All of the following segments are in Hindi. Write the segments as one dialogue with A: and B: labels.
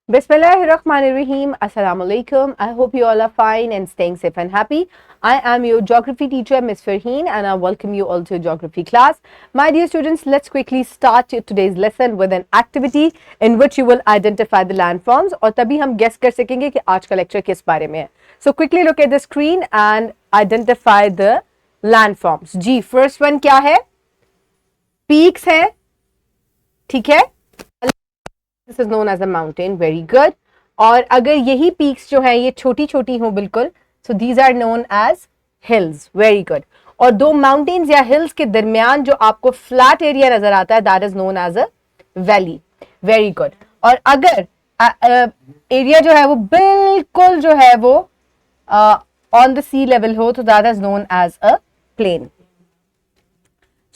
A: Bismillahirrahmanirrahim. Assalamu alaikum. I hope you all are fine and staying safe and happy. I am your geography teacher, Miss Farheen, and I welcome you all to geography class. My dear students, let's quickly start today's lesson with an activity in which you will identify the landforms और तभी हम guess कर सकेंगे कि आज का lecture किस बारे में है. So quickly look at the screen and identify the landforms. Ji, first one क्या है? Peaks है, ठीक है? This is known as a mountain. Very good. और अगर यही peaks जो है ये छोटी छोटी हो बिल्कुल, so these are known as hills. Very good. और दो mountains या hills के दरमियान जो आपको flat area नजर आता है, that is known as a valley. Very good. और अगर area जो है वो बिल्कुल जो है वो on the sea level हो, तो that is known as a plain.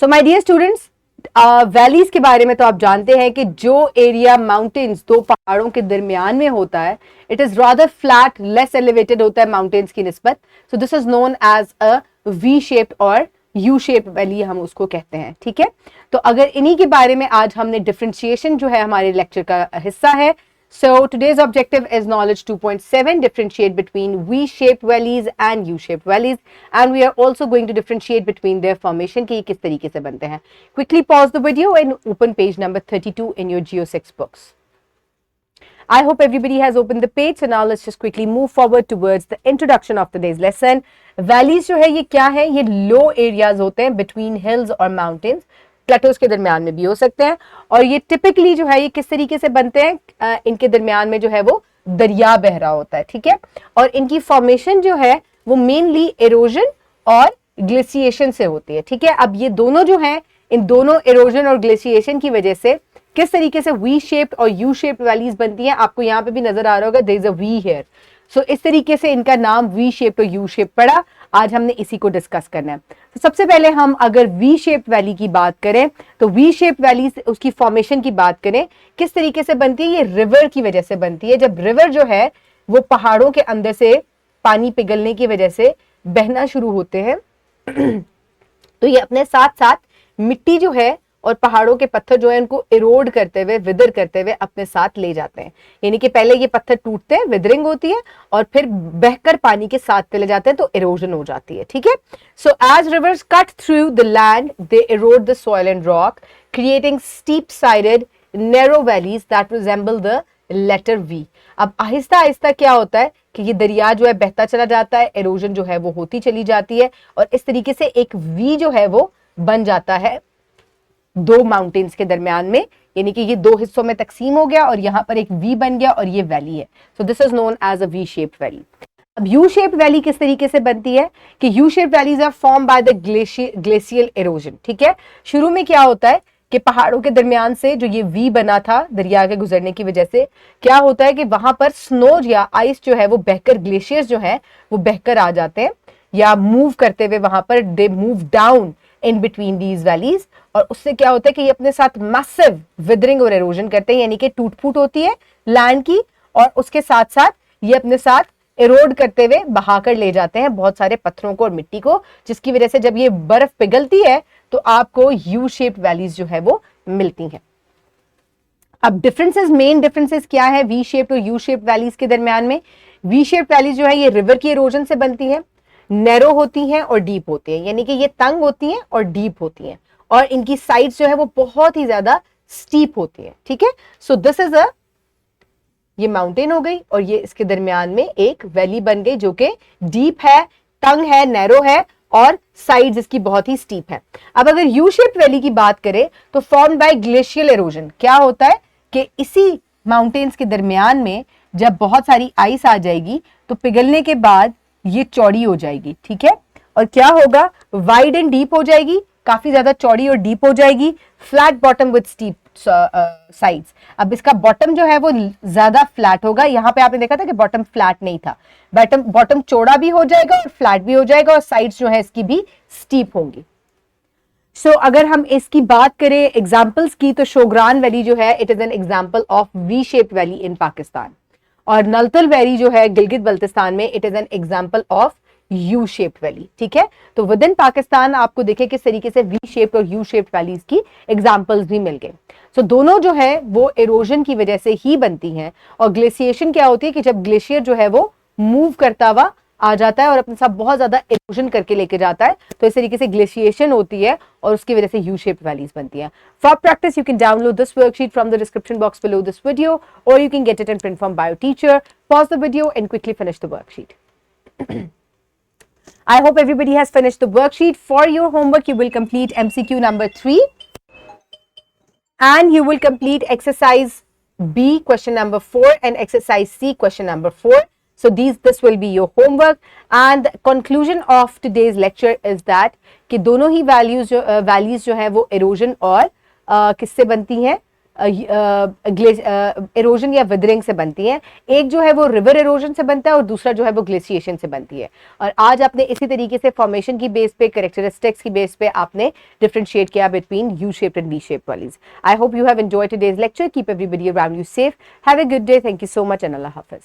A: So my dear students, valleys के बारे में तो आप जानते हैं कि जो एरिया माउंटेन्स दो पहाड़ों के दरमियान में होता है, it is rather flat, less elevated होता है माउंटेन्स की निस्बत. So this is known as a V shaped और यू शेप वैली हम उसको कहते हैं. ठीक है, तो अगर इन्हीं के बारे में आज हमने डिफरेंशिएशन जो है हमारे लेक्चर का हिस्सा है. So today's objective is knowledge 2.7, differentiate between V-shaped valleys and U-shaped valleys, and we are also going to differentiate between their formation कि ये किस तरीके से बनते हैं. Quickly pause the video and open page number 32 in your Geo 6 books. I hope everybody has opened the page, so now let's just quickly move forward towards the introduction of today's lesson. Valleys जो है ये क्या है? ये low areas होते हैं between hills और mountains. प्लेटोज के दरमियान में भी हो सकते हैं. और ये टिपिकली जो है ये किस तरीके से बनते हैं, इनके दरमियान में जो है वो दरिया बह रहा होता है. ठीक है, और इनकी फॉर्मेशन जो है वो मेनली एरोजन और ग्लेशिएशन से होती है. ठीक है, अब ये दोनों जो हैं, इन दोनों एरोजन और ग्लेशिएशन की वजह से किस तरीके से वी शेप्ड और यू शेप्ड वैलीज बनती हैं. आपको यहाँ पे भी नजर आ रहा होगा, there is a V here. So इस तरीके से इनका नाम वी शेप्ड और यू शेप पड़ा. आज हमने इसी को डिस्कस करना है. तो सबसे पहले हम अगर वी शेप्ड वैली की बात करें, तो वी शेप्ड वैली उसकी फॉर्मेशन की बात करें, किस तरीके से बनती है? ये रिवर की वजह से बनती है. जब रिवर जो है वो पहाड़ों के अंदर से पानी पिघलने की वजह से बहना शुरू होते हैं, तो ये अपने साथ साथ मिट्टी जो है और पहाड़ों के पत्थर जो है उनको इरोड करते हुए, विदर करते हुए अपने साथ ले जाते हैं. यानी कि पहले ये पत्थर टूटते हैं, विदरिंग होती है, और फिर बहकर पानी के साथ चले जाते हैं तो इरोजन हो जाती है. ठीक है, so as rivers cut through the land they erode the soil and rock, creating steep sided narrow valleys that resemble the letter V. अब आहिस्ता आहिस्ता क्या होता है कि ये दरिया जो है बहता चला जाता है, इरोजन जो है वो होती चली जाती है, और इस तरीके से एक वी जो है वो बन जाता है दो माउंटेन्स के दरमियान में. यानी कि ये दो हिस्सों में तकसीम हो गया और यहाँ पर एक वी बन गया और ये वैली है. So this is known as a V shaped valley. अब यू शेप्ड वैली किस तरीके से बनती है कि U shaped valleys are form by the glacial erosion. ठीक है, शुरू में क्या होता है कि पहाड़ों के दरमियान से जो ये वी बना था दरिया के गुजरने की वजह से, क्या होता है कि वहां पर स्नोज या आइस जो है वो बहकर, ग्लेशियर्स जो है वो बहकर आ जाते हैं या मूव करते हुए वहां पर they move down in between these valleys. और उससे क्या होता है कि ये अपने साथ मैसिव विदरिंग और एरोजन करते हैं, यानी कि टूट फूट होती है लैंड की, और उसके साथ साथ ये अपने साथ एरोड करते हुए बहाकर ले जाते हैं बहुत सारे पत्थरों को और मिट्टी को, जिसकी वजह से जब ये बर्फ पिघलती है तो आपको यू शेप्ड वैलीज जो है वो मिलती हैं. अब डिफरेंसेस, मेन डिफरेंसेस क्या है वी शेप्ड और यू शेप्ड वैलीज के दरमियान में? वी शेप्ड वैलीज जो है ये रिवर की एरोजन से बनती है, नैरो होती हैं और डीप होती हैं. यानी कि ये तंग होती हैं और डीप होती हैं, और इनकी साइड्स जो है वो बहुत ही ज्यादा स्टीप होती है. ठीक है, सो दिस इज ये माउंटेन हो गई और ये इसके दरमियान में एक वैली बन गई जो कि डीप है, तंग है, नैरो है, और साइड्स इसकी बहुत ही स्टीप है. अब अगर यू शेप्ड वैली की बात करें तो फॉर्म्ड बाय ग्लेशियल एरोजन. क्या होता है कि इसी माउंटेन्स के दरमियान में जब बहुत सारी आइस आ जाएगी तो पिघलने के बाद ये चौड़ी हो जाएगी. ठीक है, और क्या होगा, वाइड एंड डीप हो जाएगी, काफी ज्यादा चौड़ी और डीप हो जाएगी. Flat bottom with steep sides. अब इसका बॉटम जो है वो ज्यादा फ्लैट होगा. यहाँ पे आपने देखा था कि बॉटम फ्लैट नहीं था, बॉटम चौड़ा भी हो जाएगा और फ्लैट भी हो जाएगा, और साइड्स जो है इसकी भी स्टीप होंगी. सो अगर हम इसकी बात करें एग्जाम्पल्स की, तो शोग्रान वैली जो है it is an example of we shaped valley in Pakistan, और नलतल वैली जो है गिलगित बल्तिस्तान में it is an example of you shaped valley, ठीक है। तो विद इन पाकिस्तान आपको देखे किस तरीके से वी शेप्ड और यू शेप्ड वैलीज की एग्जांपल्स भी मिल गए। सो दोनों जो है वो इरोजन की वजह से ही बनती हैं। और ग्लेशिएशन क्या होती है कि जब ग्लेशियर जो है वो मूव करता हुआ आ जाता है और अपने साथ बहुत ज्यादा इरोजन करके लेके जाता है, तो इस तरीके से ग्लेशिएशन होती है और उसकी वजह से यू शेप्ड वैलीज बनती हैं। For practice you can download this worksheet from the description box below this video और you can get it in print from bio teacher. Pause the video and quickly finish the worksheet. I hope everybody has finished the worksheet. For your homework, you will complete MCQ number 3 and you will complete exercise B question number 4 and exercise C question number 4. So this will be your homework, and the conclusion of today's lecture is that कि दोनों ही values जो है वो erosion और किससे बनती हैं, इरोजन या विदरिंग से बनती हैं। एक जो है वो रिवर इरोजन से बनता है और दूसरा जो है वो ग्लेशिएशन से बनती है। और आज आपने इसी तरीके से फॉर्मेशन की बेस पे, कैरेक्टरिस्टिक्स की बेस पे आपने डिफरेंशिएट किया between U shaped and V shaped valleys. I hope you have enjoyed today's lecture. Keep everybody around you safe. Have a good day. Thank you so much and Allah Hafiz.